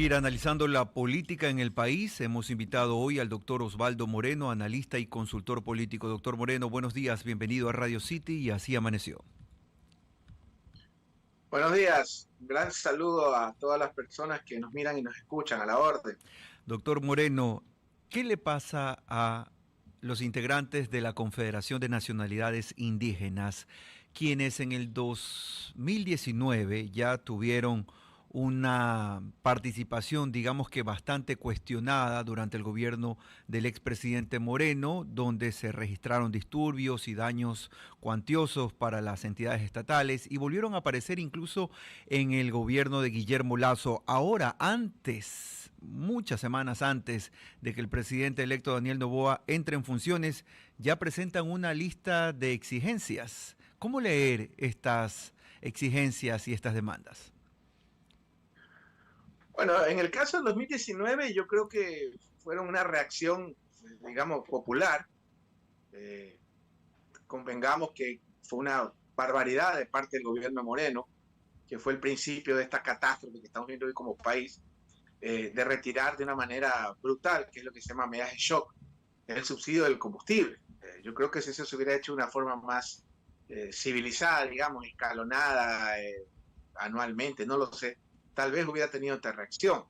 Ir analizando la política en el país, hemos invitado hoy al doctor Osvaldo Moreno, analista y consultor político. Doctor Moreno, buenos días, bienvenido a Radio City y así amaneció. Buenos días, un gran saludo a todas las personas que nos miran y nos escuchan a la orden. Doctor Moreno, ¿qué le pasa a los integrantes de la Confederación de Nacionalidades Indígenas, quienes en el 2019 ya tuvieron una participación, digamos que bastante cuestionada durante el gobierno del expresidente Moreno, donde se registraron disturbios y daños cuantiosos para las entidades estatales y volvieron a aparecer incluso en el gobierno de Guillermo Lasso? Ahora, antes, muchas semanas antes de que el presidente electo Daniel Noboa entre en funciones, ya presentan una lista de exigencias. ¿Cómo leer estas exigencias y estas demandas? Bueno, en el caso del 2019 yo creo que fueron una reacción, digamos, popular. Eh, Convengamos que fue una barbaridad de parte del gobierno Moreno, que fue el principio de esta catástrofe que estamos viendo hoy como país, de retirar de una manera brutal, que es lo que se llama mediaje shock, el subsidio del combustible. Yo creo que si eso se hubiera hecho de una forma más civilizada, digamos, escalonada, anualmente, no lo sé, tal vez hubiera tenido otra reacción.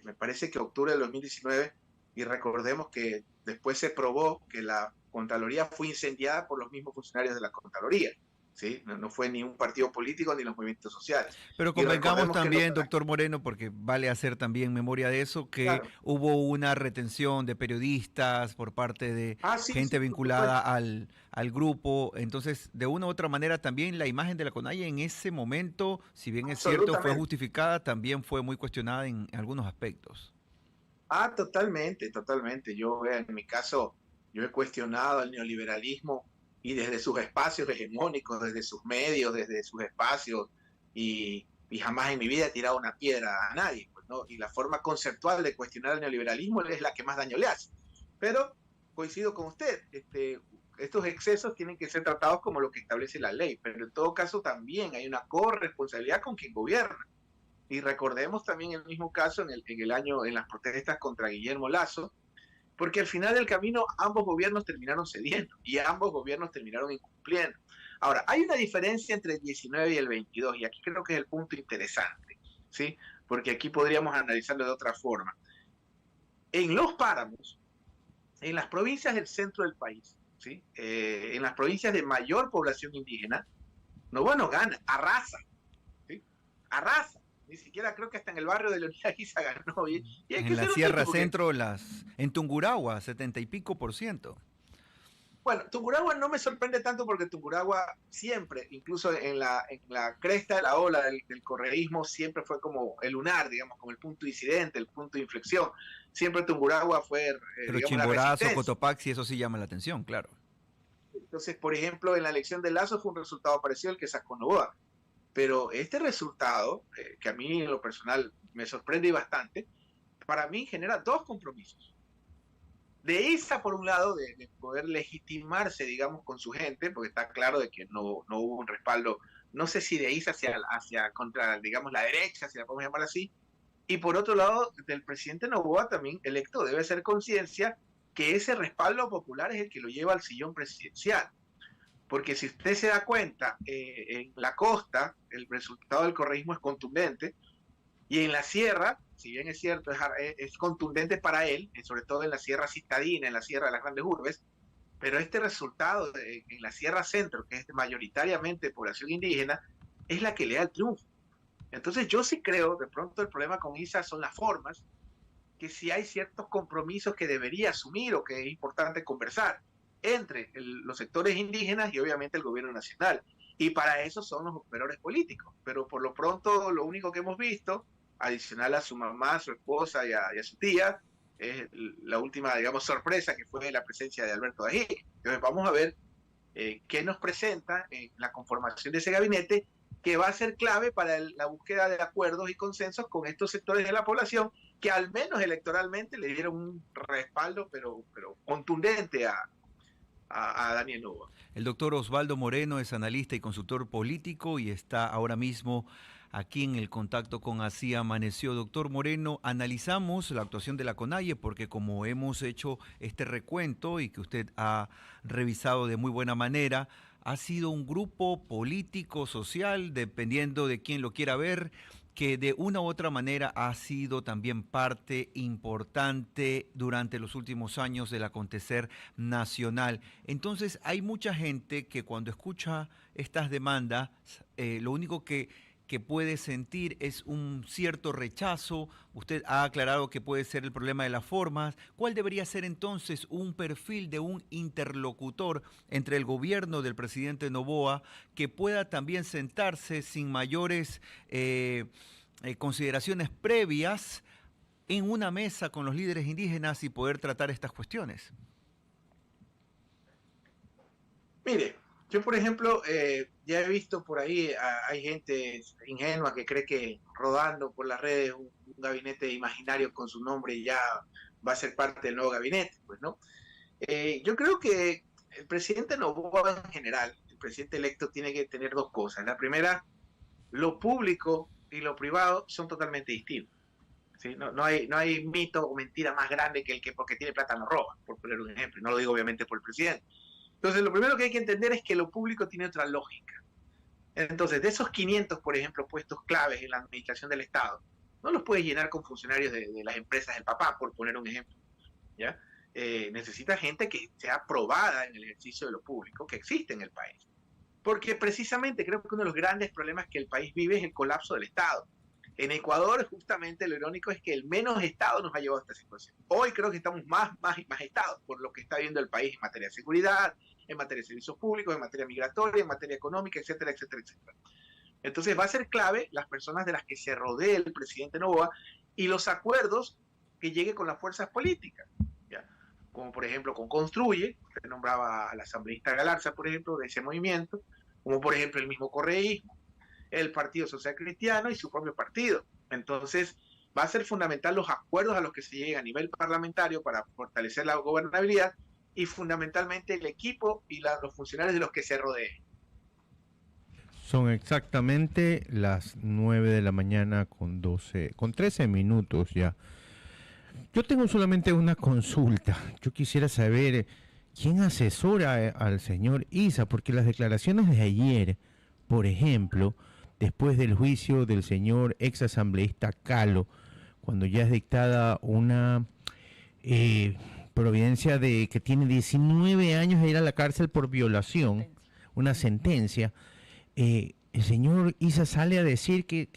Me parece que octubre del 2019, y recordemos que después se probó que la Contraloría fue incendiada por los mismos funcionarios de la Contraloría. ¿Sí? No fue ni un partido político ni los movimientos sociales. Pero Y convengamos recordemos que también, doctor Moreno, porque vale hacer también memoria de eso, que claro. hubo una retención de periodistas por parte de Ah, sí, gente sí, por vinculada supuesto. al grupo. Entonces, de una u otra manera, también la imagen de la CONAIE en ese momento, si bien es cierto, fue Absolutamente. justificada, también fue muy cuestionada en algunos aspectos. Ah, totalmente, totalmente. Yo, en mi caso, yo he cuestionado el neoliberalismo y desde sus espacios hegemónicos, desde sus medios, desde sus espacios, y jamás en mi vida he tirado una piedra a nadie, pues, ¿no? Y la forma conceptual de cuestionar el neoliberalismo es la que más daño le hace. Pero coincido con usted, estos excesos tienen que ser tratados como lo que establece la ley, pero en todo caso también hay una corresponsabilidad con quien gobierna. Y recordemos también el mismo caso en el año, en las protestas contra Guillermo Lasso, porque al final del camino ambos gobiernos terminaron cediendo y ambos gobiernos terminaron incumpliendo. Ahora, hay una diferencia entre el 19 y el 22, y aquí creo que es el punto interesante, ¿sí? Porque aquí podríamos analizarlo de otra forma. En los páramos, en las provincias del centro del país, ¿sí? En las provincias de mayor población indígena, no bueno gana, arrasa, ¿sí? Arrasa. Ni siquiera creo que hasta en el barrio de Leonidas Guiza ganó. Y hay que En la ser honesto, Sierra porque, Centro, en Tungurahua, 70 y pico %. bueno, Tungurahua no me sorprende tanto porque Tungurahua siempre, incluso en la cresta de la ola del correísmo, siempre fue como el lunar, digamos, como el punto incidente, el punto de inflexión. Siempre Tungurahua fue, Pero digamos, la Chimborazo, resistencia. Cotopaxi, eso sí llama la atención, claro. Entonces, por ejemplo, en la elección de Lazo fue un resultado parecido al que sacó Novoa. Pero este resultado, que a mí en lo personal me sorprende bastante, para mí genera dos compromisos. De esa, por un lado, de poder legitimarse, digamos, con su gente, porque está claro de que no hubo un respaldo, no sé si de ISA hacia contra, digamos, la derecha, si la podemos llamar así, y por otro lado, del presidente Noboa también electo debe ser conciencia que ese respaldo popular es el que lo lleva al sillón presidencial. Porque si usted se da cuenta, en la costa el resultado del correísmo es contundente, y en la sierra, si bien es cierto, es contundente para él, sobre todo en la sierra citadina, en la sierra de las grandes urbes, pero este resultado en la sierra centro, que es mayoritariamente de población indígena, es la que le da el triunfo. Entonces yo sí creo, de pronto el problema con ISA son las formas, que si hay ciertos compromisos que debería asumir o que es importante conversar entre los sectores indígenas y obviamente el gobierno nacional. Y para eso son los operadores políticos. Pero por lo pronto, lo único que hemos visto, adicional a su mamá, a su esposa y a su tía, es la última, digamos, sorpresa que fue la presencia de Alberto Dají. Entonces vamos a ver qué nos presenta la conformación de ese gabinete, que va a ser clave para la búsqueda de acuerdos y consensos con estos sectores de la población que al menos electoralmente le dieron un respaldo, pero contundente a Daniel Noboa. El doctor Osvaldo Moreno es analista y consultor político y está ahora mismo aquí en el Contacto con Así Amaneció. Doctor Moreno, analizamos la actuación de la CONAIE porque como hemos hecho este recuento y que usted ha revisado de muy buena manera, ha sido un grupo político, social, dependiendo de quién lo quiera ver, que de una u otra manera ha sido también parte importante durante los últimos años del acontecer nacional. Entonces hay mucha gente que cuando escucha estas demandas, lo único que puede sentir es un cierto rechazo. Usted ha aclarado que puede ser el problema de las formas. ¿Cuál debería ser entonces un perfil de un interlocutor entre el gobierno del presidente Noboa que pueda también sentarse sin mayores consideraciones previas en una mesa con los líderes indígenas y poder tratar estas cuestiones? Mire, yo por ejemplo, ya he visto por ahí, hay gente ingenua que cree que rodando por las redes un gabinete imaginario con su nombre ya va a ser parte del nuevo gabinete, pues no. Yo creo que el presidente Noboa en general, el presidente electo tiene que tener dos cosas. La primera, lo público y lo privado son totalmente distintos. ¿Sí? No hay mito o mentira más grande que el que porque tiene plata no roba, por poner un ejemplo. No lo digo obviamente por el presidente. Entonces, lo primero que hay que entender es que lo público tiene otra lógica. Entonces, de esos 500, por ejemplo, puestos claves en la administración del Estado, no los puedes llenar con funcionarios de las empresas del papá, por poner un ejemplo. ¿Ya? Necesita gente que sea aprobada en el ejercicio de lo público que existe en el país. Porque precisamente creo que uno de los grandes problemas que el país vive es el colapso del Estado. En Ecuador, justamente, lo irónico es que el menos Estado nos ha llevado a esta situación. Hoy creo que estamos más Estados por lo que está viendo el país en materia de seguridad, en materia de servicios públicos, en materia migratoria, en materia económica, etcétera, etcétera, etcétera. Entonces va a ser clave las personas de las que se rodee el presidente Noboa y los acuerdos que llegue con las fuerzas políticas. ¿Ya? Como por ejemplo con Construye, que nombraba al asambleísta Galarza, por ejemplo, de ese movimiento, como por ejemplo el mismo correísmo, el Partido Social Cristiano y su propio partido. Entonces, va a ser fundamental los acuerdos a los que se llega a nivel parlamentario para fortalecer la gobernabilidad y fundamentalmente el equipo y los funcionarios de los que se rodeen. Son exactamente las 9 de la mañana con 13 minutos ya. Yo tengo solamente una consulta. Yo quisiera saber quién asesora al señor Issa, porque las declaraciones de ayer, por ejemplo, después del juicio del señor ex asambleísta Calo, cuando ya es dictada una providencia de que tiene 19 años de ir a la cárcel por violación, una sentencia, el señor Issa sale a decir que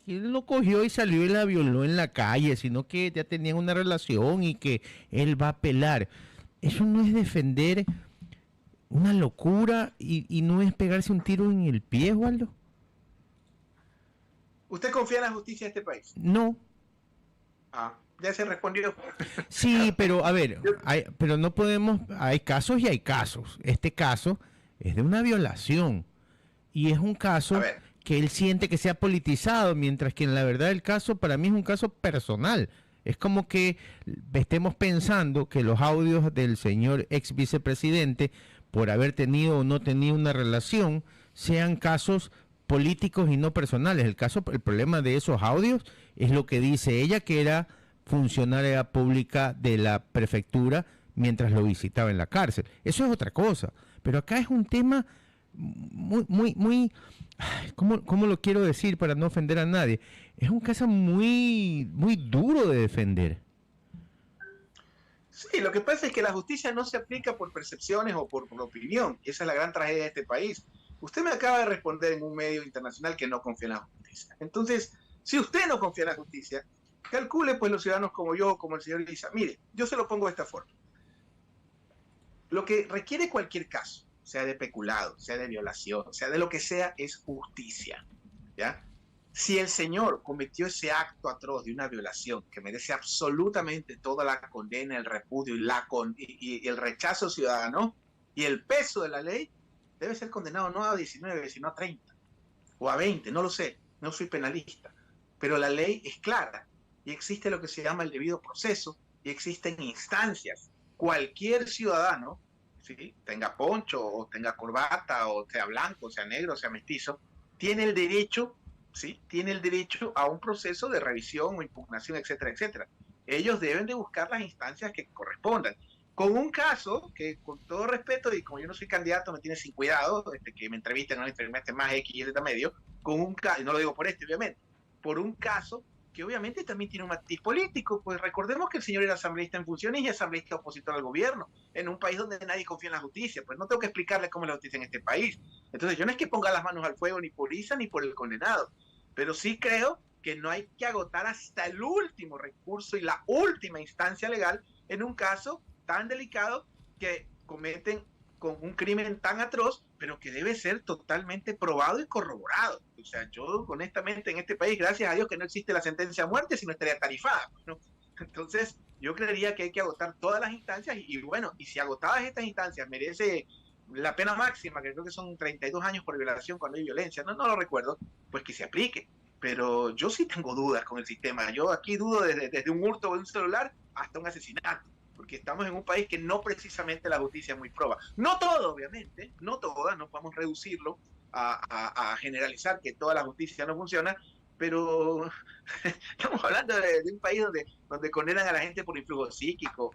él no cogió y salió y la violó en la calle, sino que ya tenían una relación y que él va a apelar. Eso no es defender una locura y no es pegarse un tiro en el pie, Waldo. ¿Usted confía en la justicia de este país? No. Ya se respondió. Sí, pero a ver, pero no podemos, hay casos y hay casos. Este caso es de una violación y es un caso que él siente que se ha politizado, mientras que en la verdad el caso para mí es un caso personal. Es como que estemos pensando que los audios del señor ex vicepresidente, por haber tenido o no tenido una relación, sean casos políticos y no personales. El problema de esos audios es lo que dice ella, que era funcionaria pública de la prefectura mientras lo visitaba en la cárcel. Eso es otra cosa. Pero acá es un tema muy, ¿cómo lo quiero decir para no ofender a nadie? Es un caso muy duro de defender. Sí, lo que pasa es que la justicia no se aplica por percepciones o por opinión. Y esa es la gran tragedia de este país. Usted me acaba de responder en un medio internacional que no confía en la justicia. Entonces, si usted no confía en la justicia, calcule pues los ciudadanos como yo, como el señor Issa. Mire, yo se lo pongo de esta forma. Lo que requiere cualquier caso, sea de peculado, sea de violación, sea de lo que sea, es justicia. ¿Ya? Si el señor cometió ese acto atroz de una violación que merece absolutamente toda la condena, el repudio y el rechazo ciudadano y el peso de la ley, debe ser condenado no a 19, sino a 30 o a 20, no lo sé, no soy penalista. Pero la ley es clara y existe lo que se llama el debido proceso y existen instancias. Cualquier ciudadano, ¿sí?, tenga poncho o tenga corbata o sea blanco, sea negro, sea mestizo, tiene el derecho, ¿sí? Tiene el derecho a un proceso de revisión o impugnación, etcétera, etcétera. Ellos deben de buscar las instancias que correspondan. Con un caso que, con todo respeto, y como yo no soy candidato, me tiene sin cuidado, que me entrevisten o no me entrevisten más X y Z medio, con un caso, y no lo digo por obviamente, por un caso que obviamente también tiene un matiz político, pues recordemos que el señor era asambleísta en funciones y asambleísta opositor al gobierno, en un país donde nadie confía en la justicia, pues no tengo que explicarle cómo es la justicia en este país. Entonces yo no es que ponga las manos al fuego ni por Isa ni por el condenado, pero sí creo que no hay que agotar hasta el último recurso y la última instancia legal en un caso tan delicado que cometen con un crimen tan atroz, pero que debe ser totalmente probado y corroborado. O sea, yo honestamente en este país, gracias a Dios que no existe la sentencia a muerte, sino estaría tarifada, ¿no? Entonces, yo creería que hay que agotar todas las instancias y bueno, y si agotadas estas instancias merece la pena máxima, que creo que son 32 años por violación cuando hay violencia, no lo recuerdo, pues que se aplique. Pero yo sí tengo dudas con el sistema. Yo aquí dudo desde un hurto de un celular hasta un asesinato, porque estamos en un país que no precisamente la justicia es muy proba. No todo, obviamente, no toda, no podemos reducirlo a generalizar que toda la justicia no funciona, pero estamos hablando de un país donde condenan a la gente por influjo psíquico,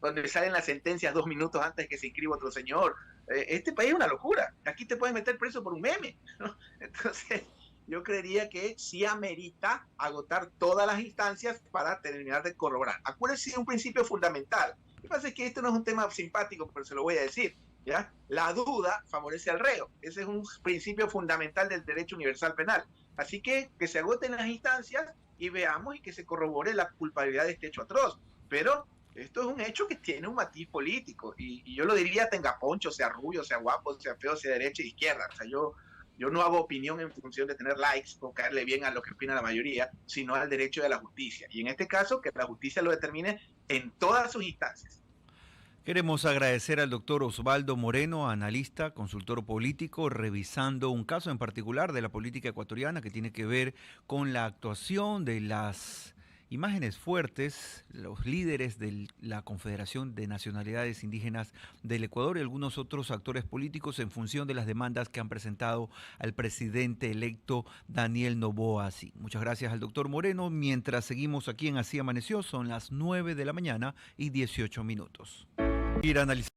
donde salen las sentencias 2 minutos antes de que se inscriba otro señor. Este país es una locura. Aquí te pueden meter preso por un meme, ¿no? Entonces, yo creería que sí amerita agotar todas las instancias para terminar de corroborar. Acuérdense de un principio fundamental. Lo que pasa es que esto no es un tema simpático, pero se lo voy a decir, ¿ya? La duda favorece al reo. Ese es un principio fundamental del derecho universal penal. Así que se agoten las instancias y veamos y que se corrobore la culpabilidad de este hecho atroz. Pero esto es un hecho que tiene un matiz político y yo lo diría tenga poncho, sea rubio, sea guapo, sea feo, sea derecha e izquierda. O sea, yo no hago opinión en función de tener likes o caerle bien a lo que opina la mayoría, sino al derecho de la justicia. Y en este caso, que la justicia lo determine en todas sus instancias. Queremos agradecer al doctor Osvaldo Moreno, analista, consultor político, revisando un caso en particular de la política ecuatoriana que tiene que ver con la actuación de las imágenes fuertes, los líderes de la Confederación de Nacionalidades Indígenas del Ecuador y algunos otros actores políticos en función de las demandas que han presentado al presidente electo Daniel Noboa. Sí, muchas gracias al doctor Moreno. Mientras seguimos aquí en Así Amaneció, son las 9 de la mañana y 18 minutos. Ir a analizar